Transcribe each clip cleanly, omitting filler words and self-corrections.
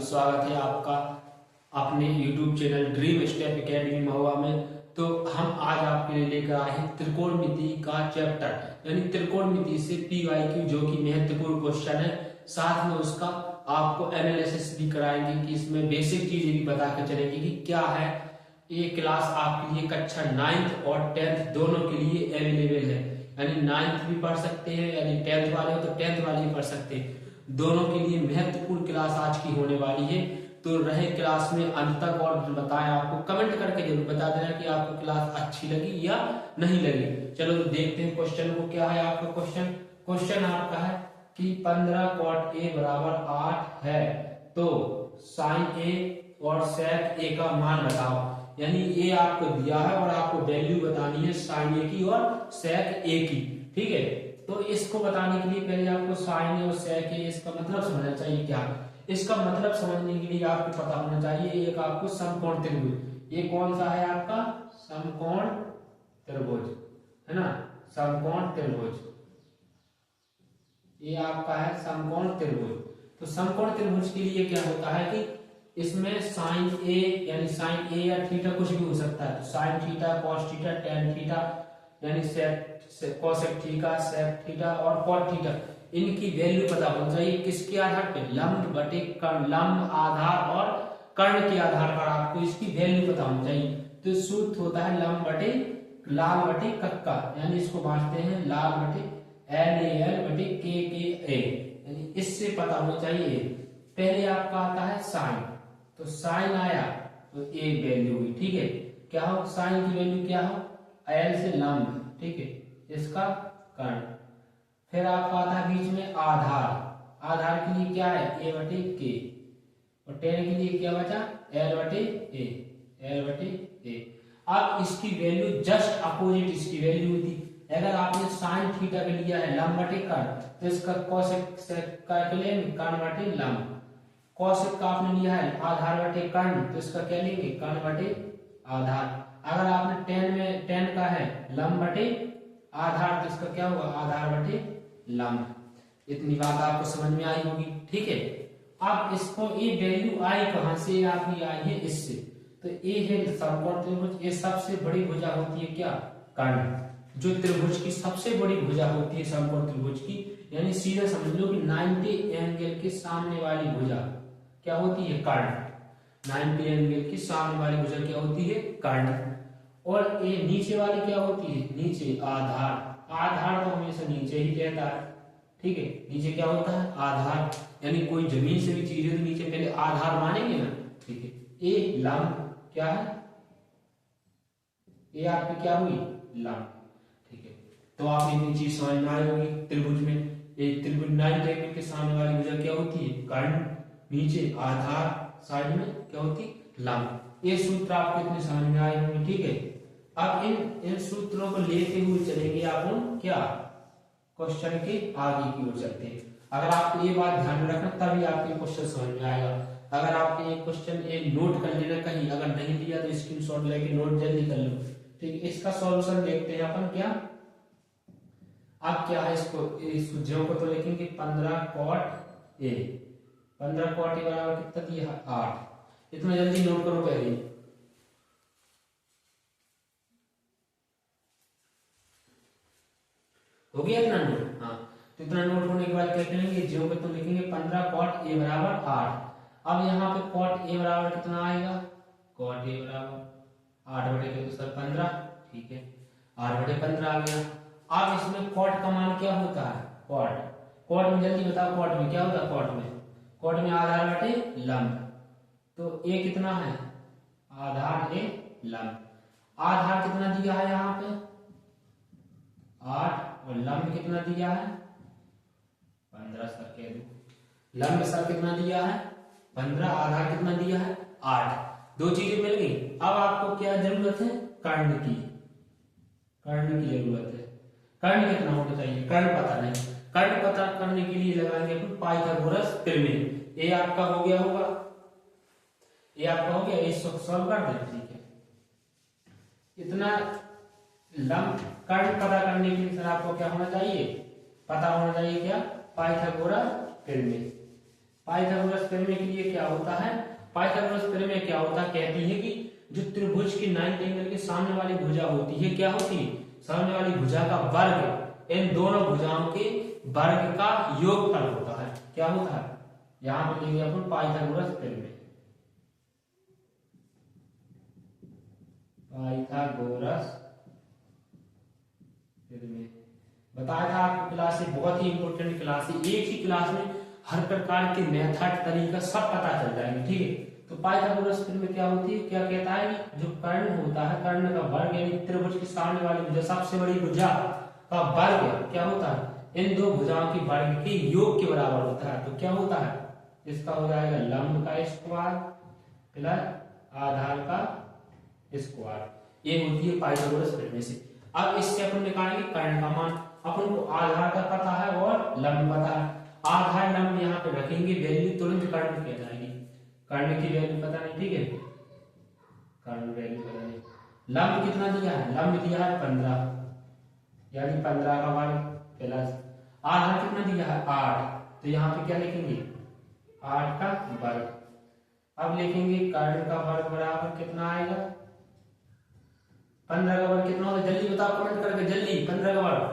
स्वागत है आपका अपने YouTube channel Dream Step Academy Mahua में। तो हम आज आपके लिए लेकर आए हैं त्रिकोणमिति का चैप्टर, यानी त्रिकोणमिति से PYQ जो कि महत्वपूर्ण क्वेश्चन है। साथ में उसका आपको एनालिसिस भी कराएंगे कि इसमें बेसिक चीजें भी बता के चलेंगे कि क्या है। ये क्लास आपके लिए कक्षा 9th और 10th दोनों के लिए अवेलेबल है, यानी 9th भी पढ़ सकते हैं, यानी 10th वाले हो तो 10th वाले भी पढ़ सकते हैं। दोनों के लिए महत्वपूर्ण क्लास आज की होने वाली है। तो रहे क्लास में अंत तक और बताएं, आपको कमेंट करके जरूर बता देना कि आपको क्लास अच्छी लगी या नहीं लगी। चलो तो देखते हैं क्वेश्चन को। क्या है आपका क्वेश्चन आपका है कि 15 cot A बराबर 8 है तो sin A और sec A का मान बताओ। यानी ये आपको दिया है और आपको वैल्यू बतानी है sin A की और sec A की। ठीक है, तो इसको बताने के लिए पहले आपको sin A और sec A इसका मतलब समझना चाहिए। क्या इसका मतलब समझने के लिए आपको पता होना चाहिए एक आपको समकोण त्रिभुज। ये कौन सा है आपका समकोण त्रिभुज, है ना, समकोण त्रिभुज। ये आपका है समकोण त्रिभुज। तो समकोण त्रिभुज के लिए क्या होता है कि इसमें sin A यानी sin A या थीटा कुछ भी हो सकता है। तो sin theta, cos theta, tan theta, यानी sec cosec theta, sec theta और cot थीटा, इनकी वैल्यू पता होनी चाहिए। किसके आधार पे? लंब बटे कर्ण, लंब आधार और कर्ण के आधार पर आपको इसकी वैल्यू पता होनी चाहिए। तो सूत्र होता है लंब बटे लाल बटे कक्का, यानी इसको बांटते हैं लाल बटे LAL बटे KKA, यानी इससे पता होना चाहिए। पहले आपका आता है साइन, तो साइन आया तो A वैल्यू हुई। ठीक है, क्या हो साइन की वैल्यू क्या हो? L से लंब, ठीक है, इसका कर्ण। फिर आपका आता है बीच में आधार, आधार के लिए क्या है? A बटे K, और टेन के लिए क्या बचा? L बटे A, L बटे A। अब इसकी वैल्यू जस्ट अपोजिट इसकी वैल्यू होती। अगर आपने साइन थीटा के लिया है लंब बटे कर्ण, तो इसका कोसेक का लेंगे कर्ण बटे लंब। कोसेक का आपने लिया है आधार बटे कर्ण, तो इसका क्या लेंगे? कर्ण बटे आधार। अगर आपने टेन का है लंब बटे आधार, तो इसका क्या होगा? आधार बटे लंब। इतनी बात आपको समझ में आई होगी। ठीक है, अब इसको ये वैल्यू आई कहां से? आपकी आई है इससे। तो ये है समकोण त्रिभुज। ये सबसे बड़ी भुजा होती है क्या? कर्ण। जो त्रिभुज की सबसे बड़ी भुजा होती है समकोण त्रिभुज की, यानी सीधा समझ लो कि 90 एंगल के सामने वाली भुजा क्या होती है? कर्ण। 90 एंगल की सामने वाली भुजा क्या होती है? कर्ण। और ये नीचे वाली क्या होती है? नीचे आधार। आधार तो हमेशा नीचे ही रहता है। ठीक है, नीचे क्या होता है? आधार। यानी कोई जमीन से भी चीज है तो नीचे पहले आधार मानेंगे ना। ठीक है, ये लंब क्या है? ये आपकी क्या हुई? लंब। ठीक है, तो आप इतनी चीज समझ में आई होगी। त्रिभुज में एक त्रिभुज 90 एंगल के सामने वाली भुजा क्या होती है? कर्ण, नीचे आधार, साइड में क्या होती? लंब। ये सूत्र आपको इतने समझ में आए होंगे। ठीक है, अब इन सूत्रों को लेते हुए चलेंगे अपन क्या क्वेश्चन के आगे की ओर चलते हैं। अगर आपको ये बात ध्यान में रखना तभी आपके क्वेश्चन समझ में आएगा। अगर आपके ये क्वेश्चन एक नोट कर लेना कहीं, अगर नहीं लिया तो स्क्रीनशॉट लेके नोट जल्दी कर लो। ठीक है, इसका सॉल्यूशन देखते हैं अपन। क्या अब क्या है? इसको जो को तो लिखेंगे 15 cot A। 15 cot A बराबर कितना दिया? 8। इतना जल्दी नोट करो पहले। हो गया इतना नोट? हाँ, तो इतना नोट होने के बाद क्या करेंगे? जो को तो लिखेंगे 15 cot A बराबर 8। अब यहाँ पे cot A बराबर कितना आएगा? cot A बराबर 8 बटे के तो सर 15। ठीक है, 8 बटे 15 आ गया। अब इसमें cot का मान क्या होता है? cot में जल्दी बताओ, cot में क्या होता है? cot में आधार बटे लंब। तो A कितना है? आधार A लंब। आधार कितना दिया है यहाँ पे? 8, और लंब कितना दिया है? 15 सर कह दो। लंब सर कितना दिया है? 15। आधार कितना दिया है? 8। दो चीजें मिल गई। अब आपको क्या जरूरत है? कर्ण की जरूरत है। कर्ण कितना होना चाहिए? कर्ण पता नहीं। कर्ण पता करने के लिए लगाएंगे अपन पाइथागोरस प्रमेय। ये आपका हो गया होगा, ये आपका हो गया। इसको सॉल्व कर दें। ठीक है, इतना लंब कर्ण पता करने के लिए आपको क्या होना चाहिए? पता होना चाहिए क्या? पाइथागोरस प्रमेय। पाइथागोरस प्रमेय के लिए क्या होता है, पाइथागोरस प्रमेय क्या होता है, कहती है कि जो त्रिभुज की 90 एंगल के सामने वाली भुजा होती है, क्या होती है, सामने वाली भुजा का वर्ग इन दोनों भुजाओं के वर्ग का योगफल होता है। क्या होता है, यहां पे लेंगे अपन पाइथागोरस प्रमेय, पाइथागोरस प्रमेय बताया था आपको क्लास से, बहुत ही इंपॉर्टेंट क्लास है, एक ही क्लास में हर प्रकार के मेथड तरीका सब पता चल जाएंगे, ठीक है। तो पाइथागोरस प्रमेय क्या होती है, क्या कहता है कि जो कर्ण होता है, कर्ण का वर्ग यानी त्रिभुज के सामने वाली भुजा, सबसे बड़ी भुजा का वर्ग क्या होता है, इन दो भुजाओं के वर्ग के योग के बराबर होता है। तो क्या होता है, इसका हो जाएगा लंब का स्क्वायर प्लस आधार का स्क्वायर, ये होती है पाइथागोरस प्रमेय से। अब इससे अपन निकालेंगे कर्ण का मान, अपन को आधार का पता है और लंब पता है, आधार लंब यहाँ पे रखेंगे, वैल्यू तुरंत कर्ण की आ जाएगी, कर्ण की वैल्यू पता नहीं, ठीक है, कर्ण वैल्यू पता नहीं। लंब कितना दिया है, लंब दिया है 15 यानी 15 का वर्ग प्लस आधार कितना दिया है 8, तो यहाँ पे क्या लिखेंगे 8 का वर्ग। अब लिखेंगे कर्ण का वर्ग बराबर कितना आएगा, 15 का वर्ग कितना होगा, जल्दी बताओ कमेंट करके जल्दी, 15 का वर्ग,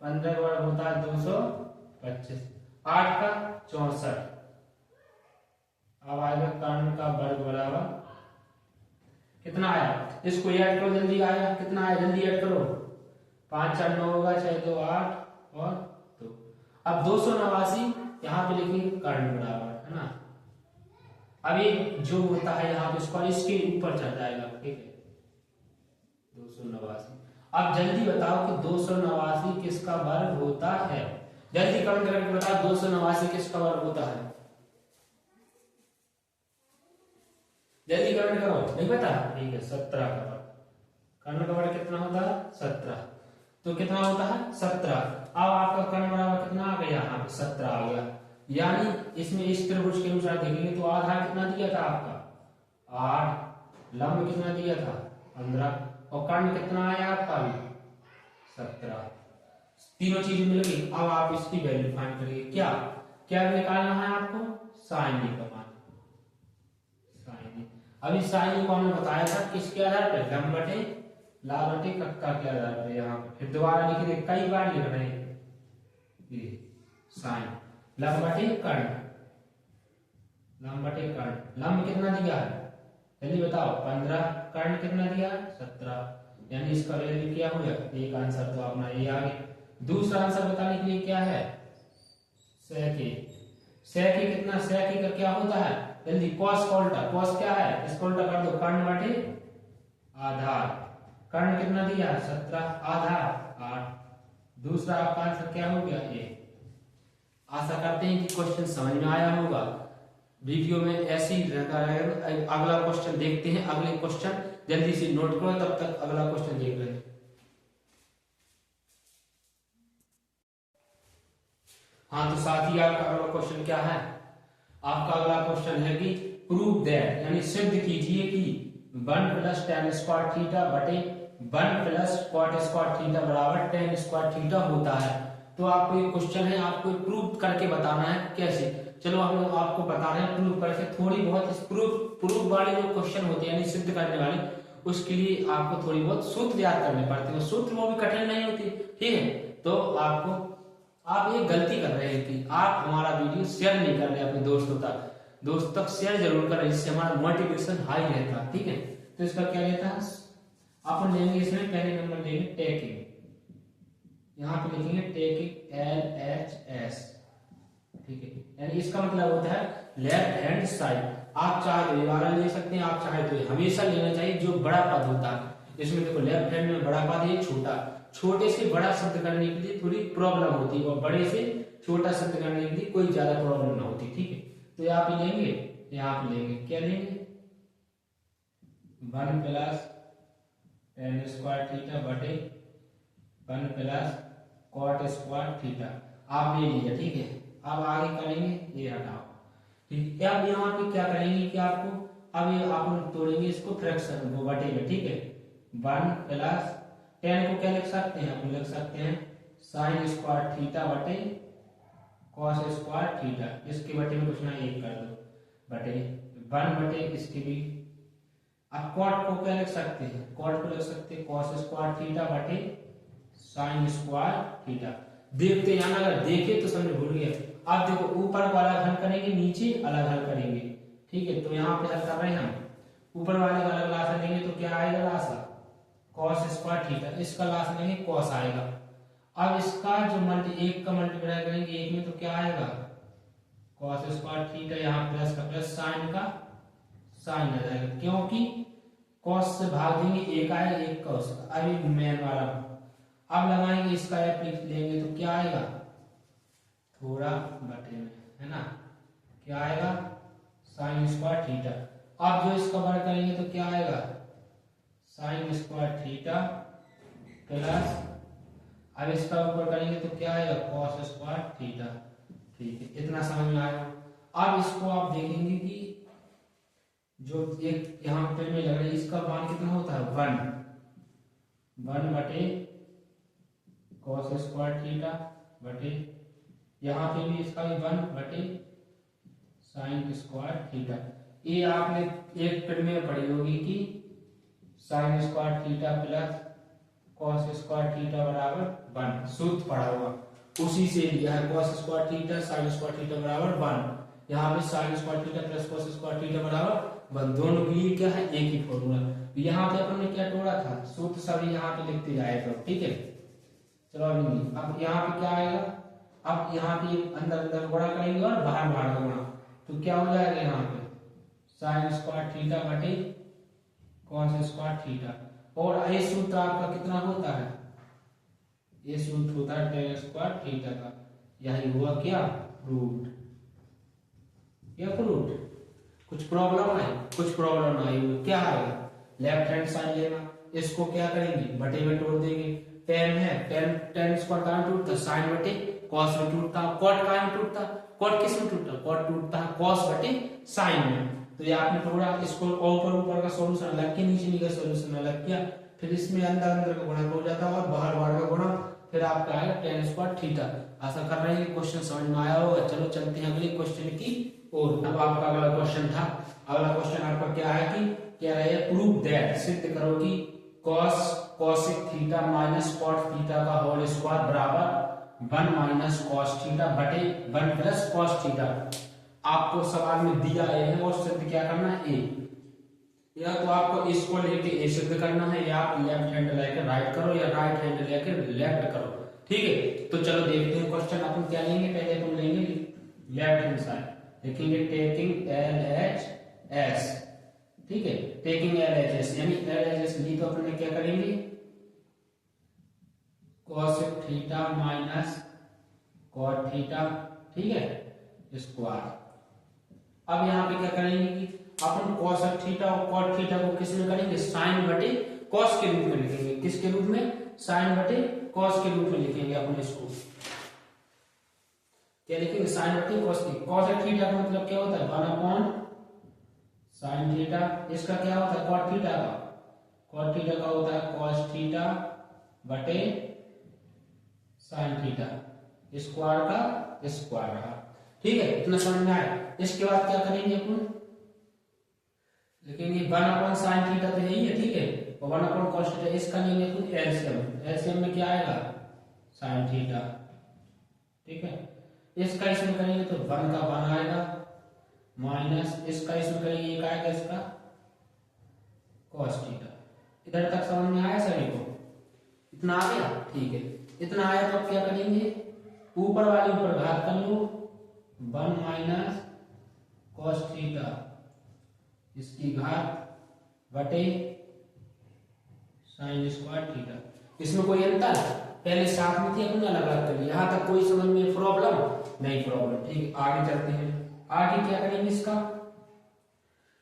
15 का वर्ग होता है 225, 8 का 64। अब आएगा कर्ण का वर्ग बराबर कितना आया, इसको ऐड करो जल्दी, आया कितना आया जल्दी ऐड करो, 5 4 9 होगा, 6 2 8 और 2। अब 289 यहाँ पे लिखेंगे कर्ण बराबर, है ना। अब ये जो होता है यहाँ पे इसको इसके ऊपर चढ़ जाएगा, ठीक है 289। अब जल्दी बताओ कि 289 किसका वर्ग होता है, जल्दी कमेंट करके बताओ 289 किसका वर्ग होता है, जल्दी कमेंट करो, नहीं पता, ठीक है 17 का वर्ग, कर्ण का वर्ग कितना होता है 17, तो कितना होता है 17। अब आपका कर्ण बराबर कितना आ गया, यहाँ पे 17 आ गया, यानी इसमें इस त्रिभुज के अनुसार देखेंगे तो आधार कितना दिया था आपका 8, लंब कितना दिया था 15 और कर्ण कितना आया आपका 17, तीनों चीजें मिल गई। अब आप इसकी वैल्यू फाइंड करिए, क्या क्या निकालना है आपको, साइन ए का मान, साइन ए। अभी साइन ए को हमने बताया था किसके आधार पर, लंब बटे लाभ बटे कक्का के आधार पर, यहाँ पर फिर दोबारा लिख दे, कई बार लिख रहे हैं ये साइन लंब बटे कर्ण, लंब बटे कर्ण, लंब कितना दिया है जल्दी बताओ 15, कर्ण कितना दिया 17, यानी इसका वैल्यू क्या हो गया, एक आंसर तो अपना ये आ गया। दूसरा आंसर बताने के लिए क्या है, sec a, sec a कितना, sec a का क्या होता है जल्दी, cos का उल्टा, cos क्या है इसका उल्टा कर दो, कर्ण बटे आधार, कर्ण कितना दिया 17, आधार 8, दूसरा आपका आंसर क्या हो गया ये। आशा करते हैं कि क्वेश्चन समझ में आया होगा, वीडियो में ऐसे ही रहता रहेगा। अगला क्वेश्चन देखते हैं, अगले क्वेश्चन जल्दी से नोट करो, तब तक अगला क्वेश्चन देख रहे हैं। हाँ तो साथ ही आपका अगला क्वेश्चन क्या है, आपका अगला क्वेश्चन है कि प्रूव दैट, यानी सिद्ध कीजिए कि 1 + tan स्क्वायर थीटा बटे 1 + cot स्क्वायर थीटा बराबर tan स्क्वायर थीटा होता है। तो आपको एक क्वेश्चन है, आपको प्रूव करके बताना है कैसे, चलो हम लोग आपको बता रहे हैं प्रूव करके, थोड़ी बहुत इस प्रूफ वाले जो क्वेश्चन होते हैं यानी सिद्ध करने वाले, उसके लिए आपको थोड़ी बहुत सूत्र याद करने पड़ते हैं, सूत्र वो भी कठिन नहीं होती, ठीक है। तो आपको, आप ये गलती कर रहे हैं कि आप हमारा वीडियो शेयर नहीं कर रहे अपने दोस्तों तक शेयर जरूर करें, इससे हमारा मोटिवेशन हाई रहता है, ठीक है। तो इसका क्या रहता है, अपन लेंगे इसमें पहले नंबर लेंगे टेकिंग, यहाँ पे लिखेंगे टेकिंग LHS, ठीक है, यानी इसका मतलब होता है लेफ्ट हैंड साइड। आप चाहे तो ये वाला ले सकते हैं, आप चाहे तो हमेशा लेना चाहिए जो बड़ा पद होता है। इसमें देखो लेफ्ट हैंड में बड़ा पद है, छोटा, छोटे से बड़ा शब्द करने के लिए थोड़ी प्रॉब्लम होती है और बड़े से छोटा शब्द करने के लिए कोई ज्यादा प्रॉब्लम ना होती, ठीक है। तो यहाँ पे लेंगे, यहाँ पे लेंगे क्या लेंगे 1 + tan स्क्वायर थीटा बटे 1 + cot स्क्वायर थीटा, आप ले लीजिए, ठीक है। अब आगे करेंगे ये हटाओ, ठीक है। अब यहाँ पे क्या करेंगे कि आपको, अब ये आप तोड़ेंगे इसको फ्रैक्शन को बटे में, ठीक है। 1 + tan को क्या लिख सकते हैं, अपन लिख सकते हैं sin स्क्वायर थीटा बटे कॉस स्क्वायर थीटा, इसके बटे में कुछ ना एक कर दो, बटे 1 बटे इसके भी। अब कॉट को क्या लिख सकते हैं, कॉट को लिख सकते हैं कॉस स्क्वायर थीटा बटे साइन स्क्वायर थीटा। देखते हैं अगर देखे तो समझ भूल गए। अब देखो ऊपर को अलग हल करेंगे, नीचे अलग हल करेंगे, ठीक है। तो यहाँ पे हल कर रहे हैं हम, ऊपर वाले का अलग लासा लेंगे तो क्या आएगा लासा, कॉस स्क्वायर थीटा, इसका लासा लेंगे कॉस आएगा। अब इसका जो एक का मल्टीप्लाई करेंगे एक में तो क्या आएगा, कॉस स्क्वायर थीटा, यहाँ प्लस का प्लस, साइन का साइन आ जाएगा, क्योंकि कॉस से भाग देंगे एक आएगा, एक कॉस। अभी मेन वाला अब लगाएंगे, इसका एफ लिख लेंगे तो क्या आएगा, थोड़ा बटे में, है ना, क्या आएगा साइन स्क्वायर थीटा। अब जो इसका वर्ग करेंगे तो क्या आएगा, साइन स्क्वायर थीटा प्लस, अब इसका ऊपर करेंगे तो क्या आएगा, कॉस स्क्वायर थीटा। ठीक है, इतना समझ में आएगा। अब इसको आप देखेंगे कि जो एक यहाँ पे में लग रहा है, इसका मान कितना होता है, 1 बटे कॉस स्क्वायर थीटा बटे, यहाँ पे भी इसका भी 1 बटे साइन स्क्वायर थीटा। ये आपने एक पेड़ में पढ़ी होगी कि sine square theta plus cos square theta बराबर 1, सूत्र पढ़ा होगा, उसी से लिया है। Cos square theta sine square theta बराबर 1, यहाँ पे sine square theta plus cos square theta बराबर 1, दोनों के लिए क्या है, एक ही फॉर्मूला। यहाँ पे अपन ने क्या तोड़ा था, सूत्र सभी यहाँ पे लिखते जाएगा, ठीक है। चलो अब यहाँ पे क्या आएगा, अब यहाँ पे अंदर अंदर गुणा करेंगे और बाहर बाहर गुणा, तो क्या हो जाएगा, यहाँ पे साइन स्क्वायर थीटा बटे कॉस स्क्वायर थीटा। और ये सूत्र आपका कितना होता है, ये सूत्र होता है टेन स्क्वायर थीटा का, यही हुआ क्या, रूट या फ्रूट। कुछ प्रॉब्लम है, कुछ प्रॉब्लम आई हुई, क्या आएगा, लेफ्ट हैंड साइड लेना, इसको क्या करेंगे, बटे में तोड़ देंगे। टेन है, टेन स्क्वायर का टूटता, साइन बटे कॉस में टूटता, कॉट का में टूटता, कॉट किस में टूटता, कॉट टूटता है कॉस बटे साइन में। तो ये आपने थोड़ा इसको ऊपर का सॉल्यूशन अलग किया, नीचे का सॉल्यूशन अलग किया, फिर इसमें अंदर अंदर का गुणा हो जाता है और बाहर बाहर का गुणा, फिर आपका आएगा टेन स्क्वायर थीटा। आशा कर रहे हैं कि क्वेश्चन समझ में आया होगा। चलो चलते हैं अगले क्वेश्चन की ओर। अब आपका अगला क्वेश्चन था, अगला क्वेश्चन आपका क्या है कि कह रहे हैं प्रूव दैट, सिद्ध करो कि cos cosec theta minus cot theta का होल स्क्वायर बराबर 1 माइनस cos थीटा बटे 1 प्लस cos थीटा। आपको सवाल में दिया है और सिद्ध क्या करना है, ए, या तो आपको इसको लेके ए सिद्ध करना है, या आप लेफ्ट हैंड लेकर राइट करो, या राइट हैंड लेकर लेफ्ट करो, ठीक है। तो चलो देखते हैं क्वेश्चन अपन क्या लेंगे। पहले अपन लेंगे लेफ्ट हैंड साइड, लिखेंगे टेकिंग LHS, ठीक है, टेकिंग LHS यानी LHS ली तो अपन क्या करेंगे, cosec theta minus cot theta, ठीक है, स्क्वायर। अब यहाँ पे क्या करेंगे कि अपन cosec थीटा और cot थीटा को किस में करेंगे, साइन बटे cos के रूप में लिखेंगे। किसके रूप में, साइन बटे cos के रूप में लिखेंगे अपन इसको। क्या लिखेंगे, साइन बटे cos की। cosec थीटा का मतलब क्या होता है, 1 अपॉन साइन थीटा। इसका क्या होता है, cot थीटा का, cot थीटा का होता है cos थीटा बटे साइन थीटा, स्क्वायर का स्क्वायर रहा, ठीक है, इतना समझ में आया। इसके बाद क्या करेंगे अपन, लिखेंगे 1 अपॉन साइन थीटा तो यही है, ठीक है, और 1 अपॉन cos थीटा, इसका लेंगे अपन एलसीएम। एलसीएम में क्या आएगा, साइन थीटा, ठीक है। इसका इसमें करेंगे तो 1 का 1 आएगा, माइनस इसका इसमें करेंगे एक आएगा, इसका cos थीटा। इधर तक समझ में आया सभी को, इतना आ गया, ठीक है। इतना आया तो अब क्या करेंगे, ऊपर वाले ऊपर घात कर लो, 1 माइनस cos थीटा इसकी घात बटे साइन स्क्वायर थीटा। इसमें कोई अंतर, पहले साथ में थी, अपने अलग अलग कर लिया। यहां तक कोई समझ में प्रॉब्लम नहीं, प्रॉब्लम, ठीक। आगे चलते हैं, आगे क्या करेंगे इसका।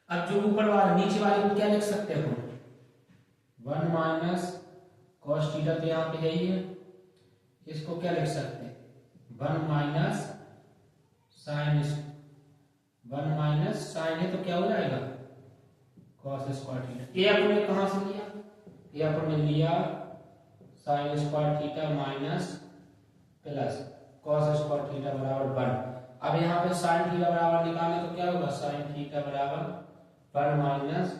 अब जो ऊपर वाला नीचे वाले को क्या लिख सकते हैं अपन, 1 माइनस cos थीटा तो यहाँ पे यही है, इसको क्या लिख सकते हैं, 1 माइनस साइन, 1 माइनस साइन है तो क्या हो जाएगा, cos स्क्वायर थीटा। ये अपन ने कहां से लिया, ये अपन ने लिया sine square theta minus plus cos square theta बराबर 1। अब यहाँ पे sin थीटा बराबर निकालें तो क्या होगा, sin थीटा बराबर 1 माइनस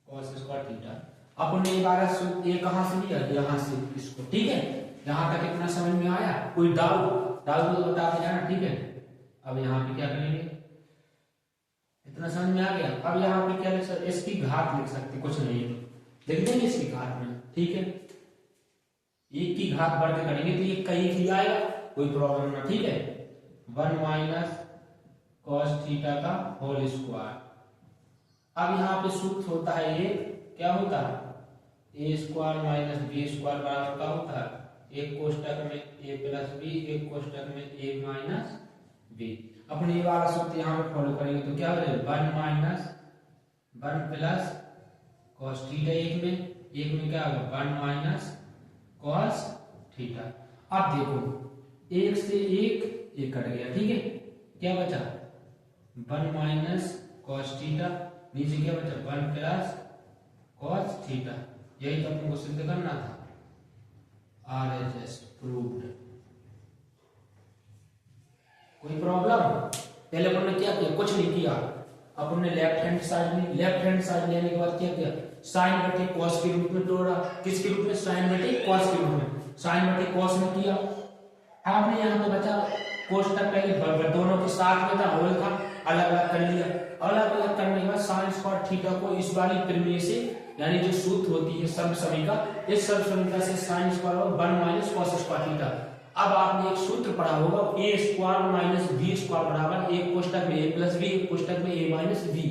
cos स्क्वायर थीटा। अपने ये कहाँ से लिया, यहाँ से इसको, ठीक है। यहाँ तक इतना समझ में आया, कोई डाउट तो बता देना, ठीक है। अब यहाँ पे क्या करेंगे, इतना समझ में आ गया। अब यहाँ पे क्या लिख सकते, इसकी घात लिख सकते, कुछ नहीं लिख देंगे इसकी घात में, ठीक है। एक की घात बढ़ के करेंगे तो ये कई ही आएगा, कोई प्रॉब्लम ना, ठीक है। 1 माइनस कॉस थीटा का होल स्क्वायर। अब यहाँ पे सूत्र होता है, ये क्या होता है, ए स्क्वायर माइनस बी स्क्वायर बराबर का होता है, एक कोष्टक में ए प्लस बी, एक कोष्टक में ए माइनस बी। अपने ये वाला सूत्र यहाँ पे फॉलो करेंगे तो क्या हो जाएगा, 1 माइनस 1 प्लस कॉस थीटा, एक में क्या होगा 1 माइनस कॉस थीटा। अब देखो एक से एक कट गया, ठीक है। क्या बचा 1 माइनस कॉस थीटा, नीचे क्या बचा 1 प्लस कॉस थीटा। यही तो अपन को सिद्ध करना था, RHS प्रूव्ड। कोई प्रॉब्लम, पहले अपन ने क्या किया, कुछ नहीं किया। अपन ने लेफ्ट हैंड साइड लेने के बाद क्या किया, साइन बटे कॉस के रूप में तोड़ा। किसके रूप में, साइन बटे कॉस के रूप में, साइन बटे कॉस में किया। आपने यहाँ पे बचा कोष्टक, पहले दोनों के साथ में था, होल था, अलग अलग कर लिया। अलग अलग करने के बाद साइन स्क्वायर थीटा को इस वाली प्रमेय से, यानी जो सूत्र होती है सर्वसमीका, इस सर्वसमीका से sine square 1 minus cos square theta. अब आपने एक सूत्र पढ़ा होगा, ए स्क्वायर माइनस बी स्क्वायर बराबर, एक कोष्टक में ए प्लस बी, एक कोष्टक में ए माइनस बी।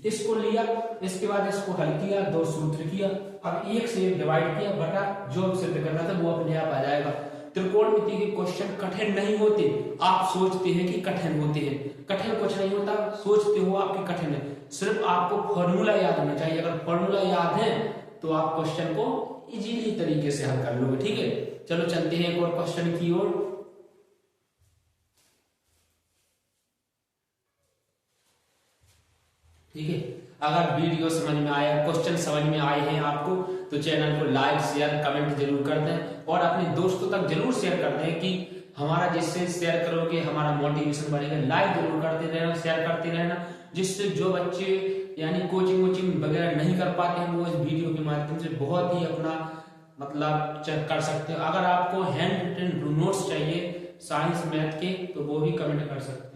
इसको लिया, इसके बाद इसको हल किया, दो सूत्र किया। अब एक से डिवाइड किया बटा जो सिद्ध करना था वो अपने आप आ जाएगा। त्रिकोणमिति के क्वेश्चन कठिन नहीं होते, आप सोचते हैं कि कठिन होते हैं, कठिन कुछ नहीं होता, सोचते हो आपके कठिन है। सिर्फ आपको फॉर्मूला याद होना चाहिए, अगर फॉर्मूला याद है तो आप क्वेश्चन को इजीली तरीके से हल कर लोगे, ठीक है। चलो चलते हैं एक और क्वेश्चन की ओर। ठीक है, अगर वीडियो समझ में आया, क्वेश्चन समझ में आए हैं आपको, तो चैनल को लाइक शेयर कमेंट जरूर कर दें और अपने दोस्तों तक जरूर शेयर कर दें कि हमारा जिससे शेयर करोगे हमारा मोटिवेशन बढ़ेगा। लाइक जरूर करते रहना, शेयर करते रहना, जिससे जो बच्चे यानी कोचिंग वगैरह नहीं कर पाते हैं वो इस वीडियो के माध्यम से बहुत ही अपना मतलब चेक कर सकते हो। अगर आपको हैंड रिटन नोट्स चाहिए साइंस मैथ के तो वो भी कमेंट कर सकते हो।